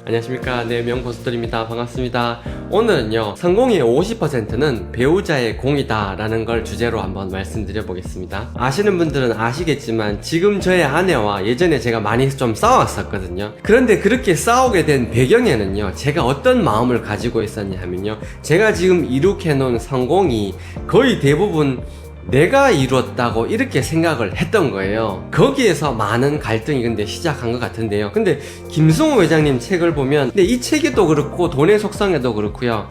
안녕하십니까. 네, 명보수들입니다. 반갑습니다. 오늘은요, 성공의 50%는 배우자의 공이다 라는 걸 주제로 한번 말씀드려 보겠습니다. 아시는 분들은 아시겠지만 지금 저의 아내와 예전에 제가 많이 좀 싸웠었거든요. 그런데 그렇게 싸우게 된 배경에는요, 제가 어떤 마음을 가지고 있었냐 하면요, 제가 지금 이룩해 놓은 성공이 거의 대부분 내가 이루었다고 이렇게 생각을 했던 거예요. 거기에서 많은 갈등이 근데 시작한 것 같은데요. 근데 김승호 회장님 책을 보면, 근데 이 책에도 그렇고 돈의 속성에도 그렇고요,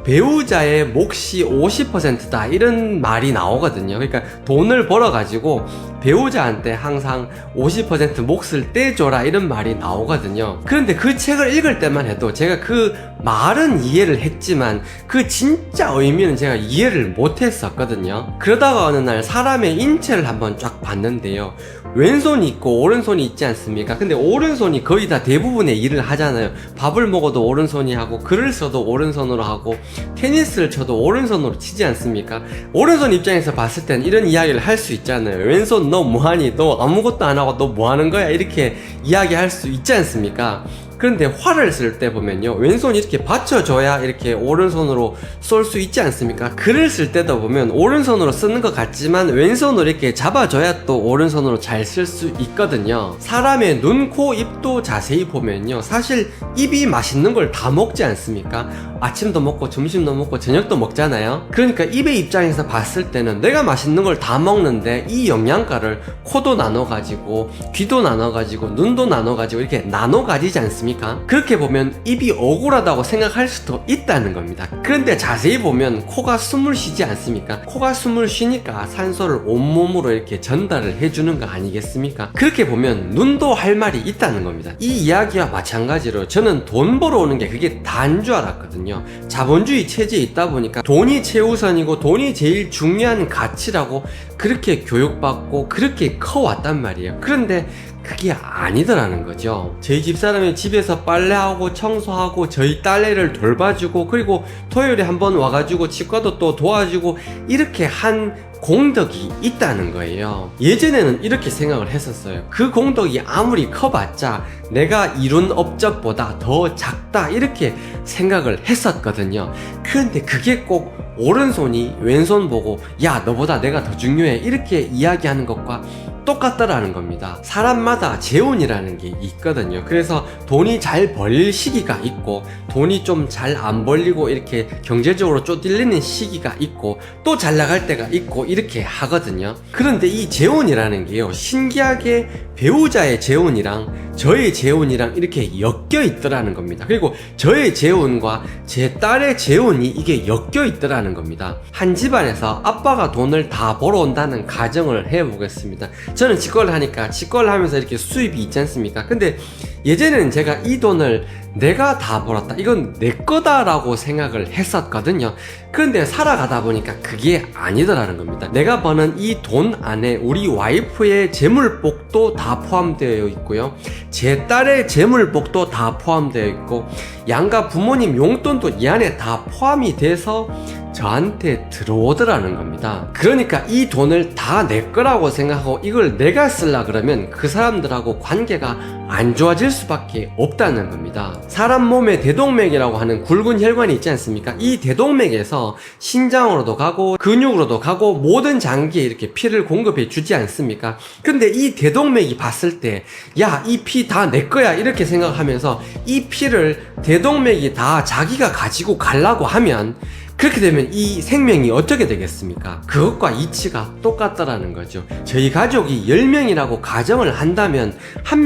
배우자의 몫이 50%다 이런 말이 나오거든요. 그러니까 돈을 벌어가지고 배우자한테 항상 50% 몫을 떼줘라 이런 말이 나오거든요. 그런데 그 책을 읽을 때만 해도 제가 그 말은 이해를 했지만 그 진짜 의미는 제가 이해를 못했었거든요. 그러다가 어느 날 사람의 인체를 한번 쫙 봤는데요, 왼손이 있고 오른손이 있지 않습니까? 근데 오른손이 거의 다 대부분의 일을 하잖아요. 밥을 먹어도 오른손이 하고, 글을 써도 오른손으로 하고, 테니스를 쳐도 오른손으로 치지 않습니까? 오른손 입장에서 봤을 땐 이런 이야기를 할 수 있잖아요. 왼손 너 뭐하니? 너 아무것도 안 하고 너 뭐하는 거야? 이렇게 이야기할 수 있지 않습니까? 그런데 활을 쓸 때 보면요, 왼손이 이렇게 받쳐줘야 이렇게 오른손으로 쏠 수 있지 않습니까? 글을 쓸 때도 보면 오른손으로 쓰는 것 같지만 왼손으로 이렇게 잡아줘야 또 오른손으로 잘 쓸 수 있거든요. 사람의 눈, 코, 입도 자세히 보면요, 사실 입이 맛있는 걸 다 먹지 않습니까? 아침도 먹고 점심도 먹고 저녁도 먹잖아요. 그러니까 입의 입장에서 봤을 때는 내가 맛있는 걸 다 먹는데 이 영양가를 코도 나눠가지고 귀도 나눠가지고 눈도 나눠가지고 이렇게 나눠 가지지 않습니까? 그렇게 보면 입이 억울하다고 생각할 수도 있다는 겁니다. 그런데 자세히 보면 코가 숨을 쉬지 않습니까? 코가 숨을 쉬니까 산소를 온몸으로 이렇게 전달을 해주는 거 아니겠습니까? 그렇게 보면 눈도 할 말이 있다는 겁니다. 이 이야기와 마찬가지로 저는 돈 벌어오는 게 그게 다인 줄 알았거든요. 자본주의 체제에 있다 보니까 돈이 최우선이고 돈이 제일 중요한 가치라고 그렇게 교육받고 그렇게 커왔단 말이에요. 그런데 그게 아니더라는 거죠. 저희 집사람이 집에서 빨래하고 청소하고 저희 딸애를 돌봐주고, 그리고 토요일에 한번 와가지고 치과도 또 도와주고, 이렇게 한 공덕이 있다는 거예요. 예전에는 이렇게 생각을 했었어요. 그 공덕이 아무리 커봤자 내가 이룬 업적보다 더 작다 이렇게 생각을 했었거든요. 그런데 그게 꼭 오른손이 왼손 보고 야 너보다 내가 더 중요해 이렇게 이야기하는 것과 똑같다라는 겁니다. 사람마다 재운이라는 게 있거든요. 그래서 돈이 잘 벌릴 시기가 있고, 돈이 좀 잘 안 벌리고 이렇게 경제적으로 쪼들리는 시기가 있고, 또 잘 나갈 때가 있고 이렇게 하거든요. 그런데 이 재운이라는 게요, 신기하게 배우자의 재운이랑 저의 재운이랑 이렇게 엮여 있더라는 겁니다. 그리고 저의 재운과 제 딸의 재운이 이게 엮여 있더라는 겁니다. 한 집안에서 아빠가 돈을 다 벌어온다는 가정을 해보겠습니다. 저는 치과를 하니까 치과를 하면서 이렇게 수입이 있지 않습니까? 근데 예전에는 제가 이 돈을 내가 다 벌었다, 이건 내 거다라고 생각을 했었거든요. 그런데 살아가다 보니까 그게 아니더라는 겁니다. 내가 버는 이 돈 안에 우리 와이프의 재물복도 다 포함되어 있고요, 제 딸의 재물복도 다 포함되어 있고, 양가 부모님 용돈도 이 안에 다 포함이 돼서 저한테 들어오더라는 겁니다. 그러니까 이 돈을 다 내 거라고 생각하고 이걸 내가 쓰려 그러면 그 사람들하고 관계가 안 좋아질 수밖에 없다는 겁니다. 사람 몸에 대동맥이라고 하는 굵은 혈관이 있지 않습니까? 이 대동맥에서 신장으로도 가고 근육으로도 가고 모든 장기에 이렇게 피를 공급해 주지 않습니까? 근데 이 대동맥이 봤을 때 야, 이 피 다 내 거야 이렇게 생각하면서 이 피를 대동맥이 다 자기가 가지고 가려고 하면, 그렇게 되면 이 생명이 어떻게 되겠습니까? 그것과 이치가 똑같다라는 거죠. 저희 가족이 10명이라고 가정을 한다면 한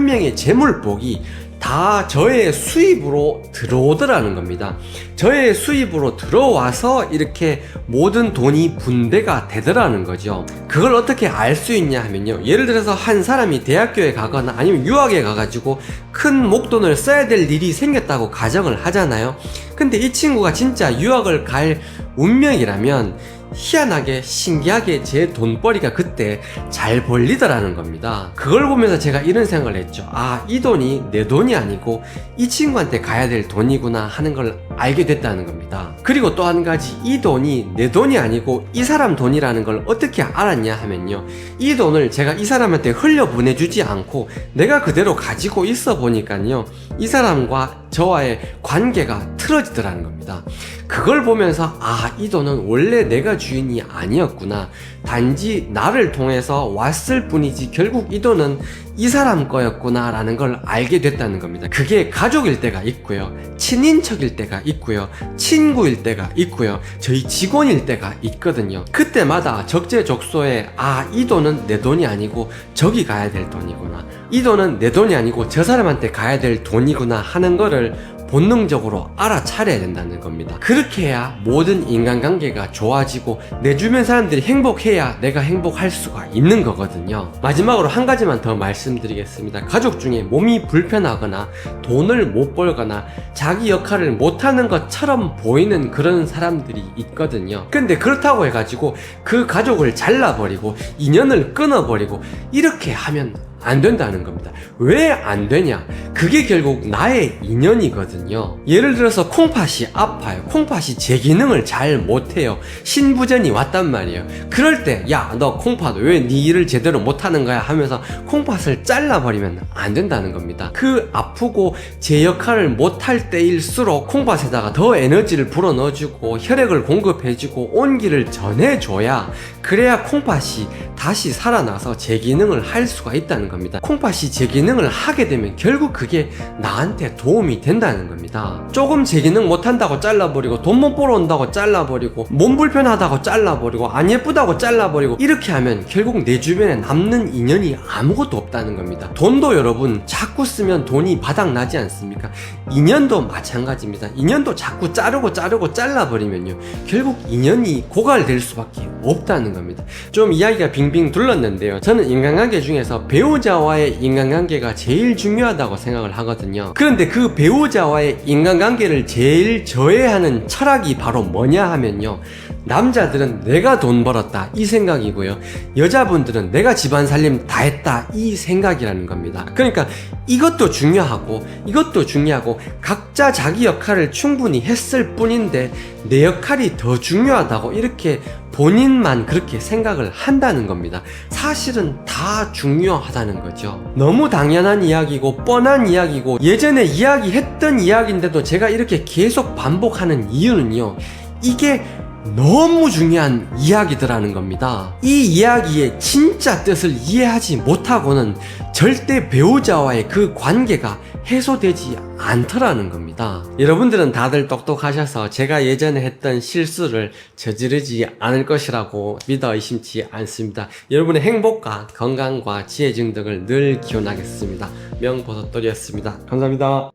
명의 재물복이 다 저의 수입으로 들어오더라는 겁니다. 저의 수입으로 들어와서 이렇게 모든 돈이 분배가 되더라는 거죠. 그걸 어떻게 알 수 있냐 하면요, 예를 들어서 한 사람이 대학교에 가거나 아니면 유학에 가가지고 큰 목돈을 써야 될 일이 생겼다고 가정을 하잖아요. 근데 이 친구가 진짜 유학을 갈 운명이라면 희한하게 신기하게 제 돈벌이가 그때 잘 벌리더라는 겁니다. 그걸 보면서 제가 이런 생각을 했죠. 아, 이 돈이 내 돈이 아니고 이 친구한테 가야 될 돈이구나 하는 걸 알게 됐다는 겁니다. 그리고 또 한 가지, 이 돈이 내 돈이 아니고 이 사람 돈이라는 걸 어떻게 알았냐 하면요, 이 돈을 제가 이 사람한테 흘려 보내주지 않고 내가 그대로 가지고 있어 보니까요, 이 사람과 저와의 관계가 틀어지더라는 겁니다. 그걸 보면서 아, 이 돈은 원래 내가 주인이 아니었구나, 단지 나를 통해서 왔을 뿐이지 결국 이 돈은 이 사람 거였구나 라는 걸 알게 됐다는 겁니다. 그게 가족일 때가 있고요, 친인척일 때가 있고요, 친구일 때가 있고요, 저희 직원일 때가 있거든요. 그때마다 적재적소에 아, 이 돈은 내 돈이 아니고 저기 가야 될 돈이구나, 이 돈은 내 돈이 아니고 저 사람한테 가야 될 돈이구나 하는 거를 본능적으로 알아차려야 된다는 겁니다. 그렇게 해야 모든 인간관계가 좋아지고 내 주변 사람들이 행복해야 내가 행복할 수가 있는 거거든요. 마지막으로 한 가지만 더 말씀드리겠습니다. 가족 중에 몸이 불편하거나 돈을 못 벌거나 자기 역할을 못하는 것처럼 보이는 그런 사람들이 있거든요. 근데 그렇다고 해가지고 그 가족을 잘라버리고 인연을 끊어버리고 이렇게 하면 안 된다는 겁니다. 왜 안 되냐? 그게 결국 나의 인연이거든요. 예를 들어서 콩팥이 아파요. 콩팥이 제 기능을 잘 못해요. 신부전이 왔단 말이에요. 그럴 때 야, 너 콩팥 왜 네 일을 제대로 못하는 거야 하면서 콩팥을 잘라버리면 안 된다는 겁니다. 그 아프고 제 역할을 못할 때일수록 콩팥에다가 더 에너지를 불어넣어주고 혈액을 공급해주고 온기를 전해줘야, 그래야 콩팥이 다시 살아나서 제 기능을 할 수가 있다는 겁니다. 콩팥이 제 기능을 하게 되면 결국 그게 나한테 도움이 된다는 겁니다. 조금 제 기능 못한다고 잘라버리고 돈 못 벌어 온다고 잘라버리고 몸 불편하다고 잘라버리고 안 예쁘다고 잘라버리고 이렇게 하면 결국 내 주변에 남는 인연이 아무것도 없다는 겁니다. 돈도 여러분 자꾸 쓰면 돈이 바닥나지 않습니까? 인연도 마찬가지입니다. 인연도 자꾸 자르고 잘라버리면요, 결국 인연이 고갈될 수밖에 없다는 겁니다. 좀 이야기가 빙빙 둘렀는데요, 저는 인간관계 중에서 배우자와의 인간관계가 제일 중요하다고 생각을 하거든요. 그런데 그 배우자와의 인간관계를 제일 저해하는 철학이 바로 뭐냐 하면요, 남자들은 내가 돈 벌었다 이 생각이고요, 여자분들은 내가 집안 살림 다 했다 이 생각이라는 겁니다. 그러니까 이것도 중요하고 이것도 중요하고 각자 자기 역할을 충분히 했을 뿐인데 내 역할이 더 중요하다고 이렇게 본인만 그렇게 생각을 한다는 겁니다. 사실은 다 중요하다는 거죠. 너무 당연한 이야기고 뻔한 이야기고 예전에 이야기했던 이야기인데도 제가 이렇게 계속 반복하는 이유는요, 이게 너무 중요한 이야기더라는 겁니다. 이 이야기의 진짜 뜻을 이해하지 못하고는 절대 배우자와의 그 관계가 해소되지 않더라는 겁니다. 여러분들은 다들 똑똑하셔서 제가 예전에 했던 실수를 저지르지 않을 것이라고 믿어 의심치 않습니다. 여러분의 행복과 건강과 지혜 증득을 늘 기원하겠습니다. 명보석돌이었습니다. 감사합니다.